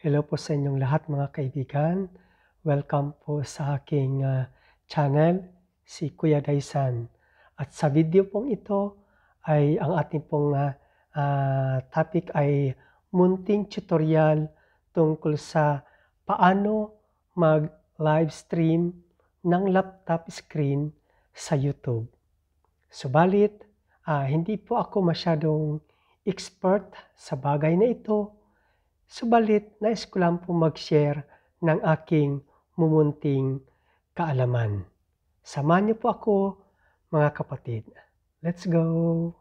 Hello po sa inyong lahat mga kaibigan. Welcome po sa aking channel, si Kuya Daisan. At sa video pong ito ay ang ating pong topic ay munting tutorial tungkol sa paano mag-live stream ng laptop screen sa YouTube. Subalit, hindi po ako masyadong expert sa bagay na ito. Subalit, nais ko lang po mag-share ng aking mumunting kaalaman. Samahan niyo po ako, mga kapatid. Let's go!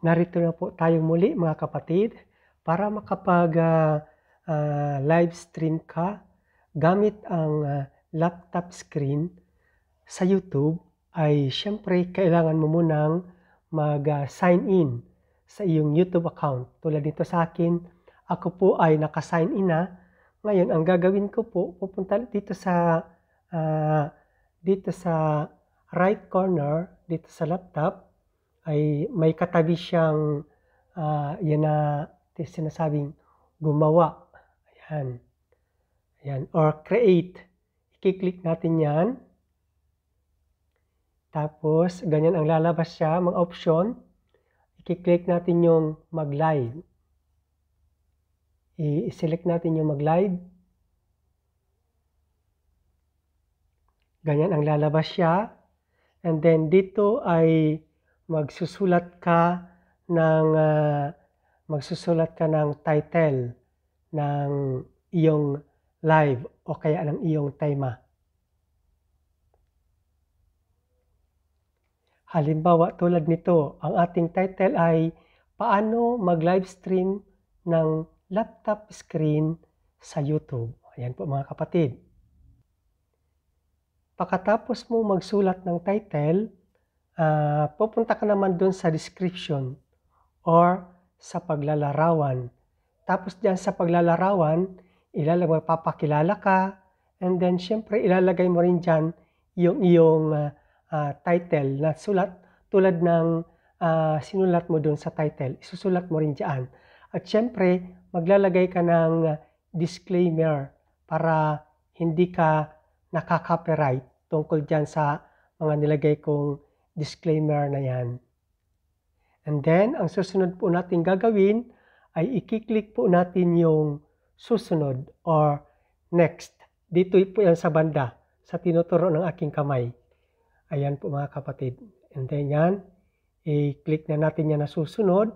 Narito na po tayong muli, mga kapatid, para makapag-live stream ka gamit ang laptop screen sa YouTube ay syempre kailangan mo munang mag-sign in sa iyong YouTube account. Tulad nito sa akin, ako po ay naka-sign in na. Ngayon, ang gagawin ko po, pupunta dito sa right corner, dito sa laptop, ay may katabi siyang yan na sinasabing gumawa. Ayan. Ayan. Or create. I-click natin yan. Tapos, ganyan ang lalabas siya, mga option. I-click natin yung mag-live. I-select natin yung mag-live. Ganyan ang lalabas siya. And then, dito ay magsusulat ka ng title ng iyong live o kaya ng iyong tema. Halimbawa, tulad nito, ang ating title ay paano mag-live stream ng laptop screen sa YouTube. Ayan po mga kapatid. Pagkatapos mo magsulat ng title, pupunta ka naman dun sa description or sa paglalarawan. Tapos dyan sa paglalarawan, papakilala ka, and then syempre ilalagay mo rin dyan yung iyong title na sulat tulad ng sinulat mo dun sa title. Isusulat mo rin dyan. At syempre, maglalagay ka ng disclaimer para hindi ka nakaka-copyright tungkol dyan sa mga nilagay kong disclaimer na yan. And then, ang susunod po natin gagawin ay i-click po natin yung susunod or next. Dito po yan sa banda, sa tinuturo ng aking kamay. Ayan po mga kapatid. And then yan, i-click na natin yan na susunod.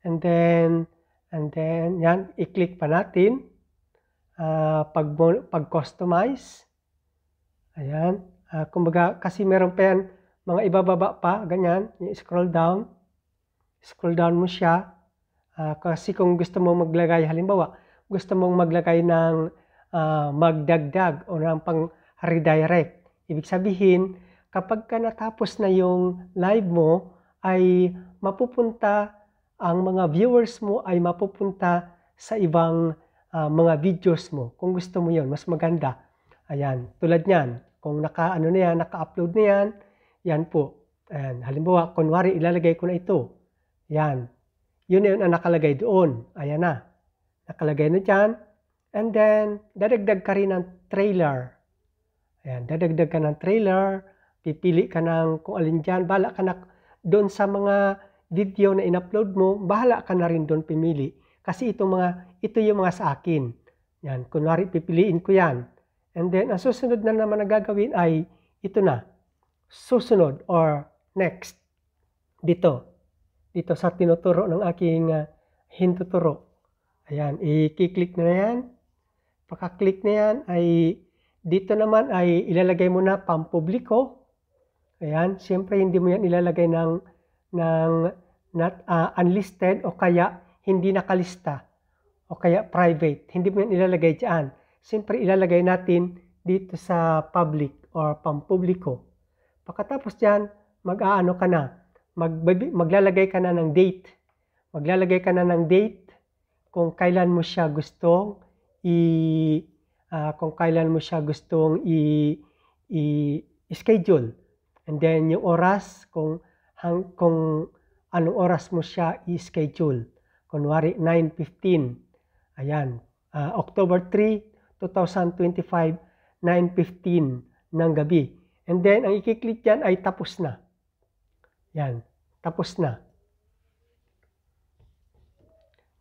And then yan, i-click pa natin. Pag-customize. Ayan. Kumbaga, kasi meron pa yan, mga ibababa pa, ganyan. I-scroll down. Scroll down mo siya. Kasi kung gusto mo maglagay, halimbawa, gusto mong maglagay ng magdagdag o ng pang-redirect. Ibig sabihin, kapag ka natapos na yung live mo, ay mapupunta, ang mga viewers mo ay mapupunta sa ibang mga videos mo. Kung gusto mo yon, mas maganda. Ayan, tulad niyan. Kung naka-upload na yan, yan po. Ayan, halimbawa, kunwari, ilalagay ko na ito. Yan. Yun na yun ang nakalagay doon. Ayan na. Nakalagay na dyan. And then, dadagdag ka rin ng trailer. Ayan, dadagdag ka ng trailer. Pipili ka ng kung alin dyan. Bahala ka na doon sa mga video na in-upload mo. Bahala ka na rin doon pimili. Kasi ito yung mga sa akin. Yan, kunwari pipiliin ko yan. And then, ang susunod na naman na gagawin ay ito na. Susunod or next. Dito sa tinuturo ng aking hintuturo. Ayan, i-click na yan. Pagka-click na yan, ay dito naman ay ilalagay mo na pampubliko. Ayan, siyempre hindi mo yan ilalagay ng not unlisted o kaya hindi nakalista o kaya private. Hindi mo yan ilalagay dyan. Siyempre ilalagay natin dito sa public or pampubliko. Pagkatapos dyan, mag-aano ka na. Maglalagay ka na ng date. Maglalagay ka na ng date kung kailan mo siya gustong i-schedule. And then yung oras kung anong oras mo siya i-schedule. Kunwari, 9:15. Ayan. October 3, 2025, 9:15 ng gabi. And then, ang i-click dyan ay tapos na. Yan. Tapos na.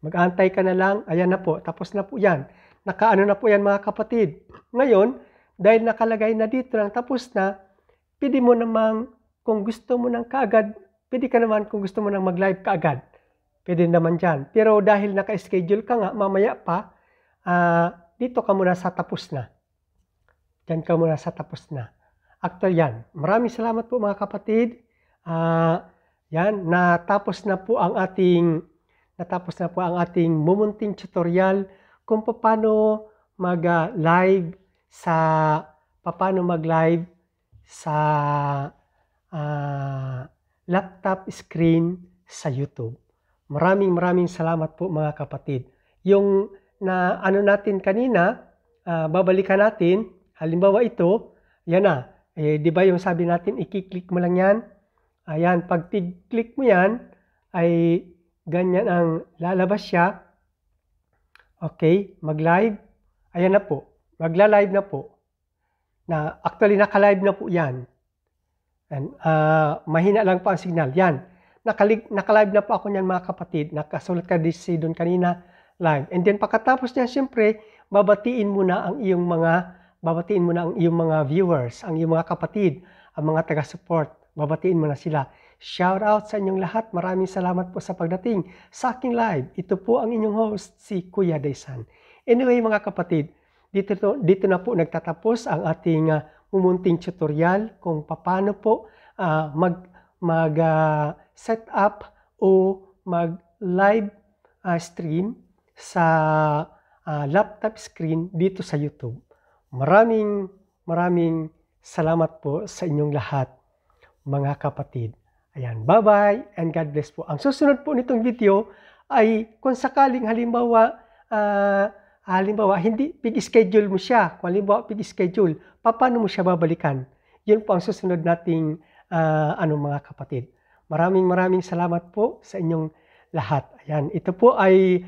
Mag-aantay ka na lang. Ayan na po. Tapos na po yan. Nakaano na po yan mga kapatid. Ngayon, dahil nakalagay na dito ng tapos na, pwede mo namang kung gusto mo nang kaagad, pwede ka naman kung gusto mo nang mag-live kaagad. Pwede naman dyan. Pero dahil naka-schedule ka nga, mamaya pa, dito ka muna sa tapos na. Diyan ka muna sa tapos na. Actually yan. Maraming salamat po mga kapatid. Yan, natapos na po ang ating mumunting tutorial kung paano mag-live sa laptop screen sa YouTube. Maraming salamat po mga kapatid. Yung na ano natin kanina, babalikan natin, halimbawa ito, yan na. Di ba yung sabi natin, i-click mo lang yan. Ayan, pag click mo yan, ay ganyan ang lalabas siya. Okay, mag-live. Ayan na po. Magla-live na po. Actually, naka-live na po yan. And, mahina lang po ang signal. Yan. Naka-live na po ako niyan mga kapatid. Nakasulat ka doon kanina, live. And then pagkatapos niyan, siyempre, babatiin mo na ang iyong mga viewers, ang iyong mga kapatid, ang mga taga-support. Babatiin mo na sila. Shout out sa inyong lahat. Maraming salamat po sa pagdating sa aking live. Ito po ang inyong host, si Kuya Daysan. Anyway mga kapatid, dito na po nagtatapos ang ating mumunting tutorial kung paano po mag-set up o mag-live stream sa laptop screen dito sa YouTube. Maraming salamat po sa inyong lahat, mga kapatid. Ayan, bye-bye and God bless po. Ang susunod po nitong video ay kung sakaling halimbawa hindi pig-schedule mo siya. Kung halimbawa pig-schedule, paano mo siya babalikan? Yun po ang susunod nating mga kapatid. Maraming salamat po sa inyong lahat. Ayan, ito po ay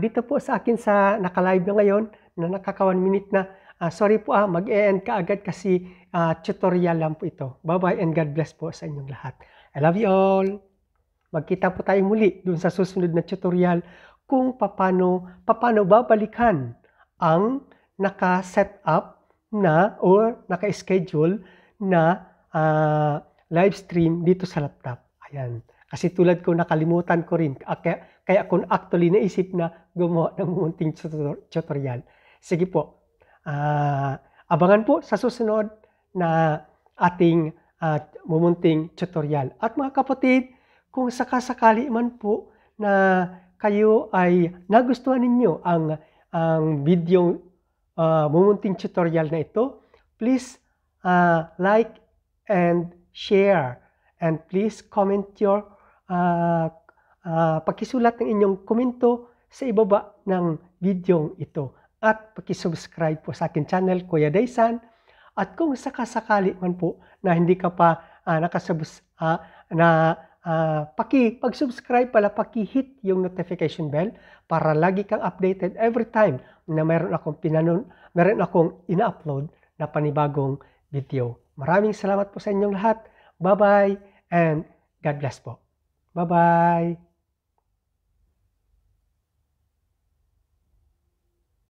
dito po sa akin sa naka-live na ngayon na nakaka 1 minute na. Sorry po mag-e-end ka agad kasi tutorial lang po ito. Bye-bye and God bless po sa inyong lahat. I love you all. Magkita po tayo muli dun sa susunod na tutorial kung paano babalikan ang naka-set up na or naka-schedule na live stream dito sa laptop. Ayan. Kasi tulad ko, nakalimutan ko rin. Kaya kung actually naisip na gumawa ng munting tutorial. Sige po. Abangan po sa susunod na ating mumunting tutorial. At mga kapatid, kung sakasakali man po na kayo ay nagustuhan ninyo ang video mumunting tutorial na ito, please like and share and please comment your pakisulat ng inyong komento sa ibaba ng video ito. At pakisubscribe po sa akin channel, Kuya Daysan. At kung sakasakali man po na hindi ka pa pag-subscribe pala, paki-hit yung notification bell para lagi kang updated every time na meron akong ina-upload na panibagong video. Maraming salamat po sa inyong lahat. Bye-bye and God bless po. Bye-bye.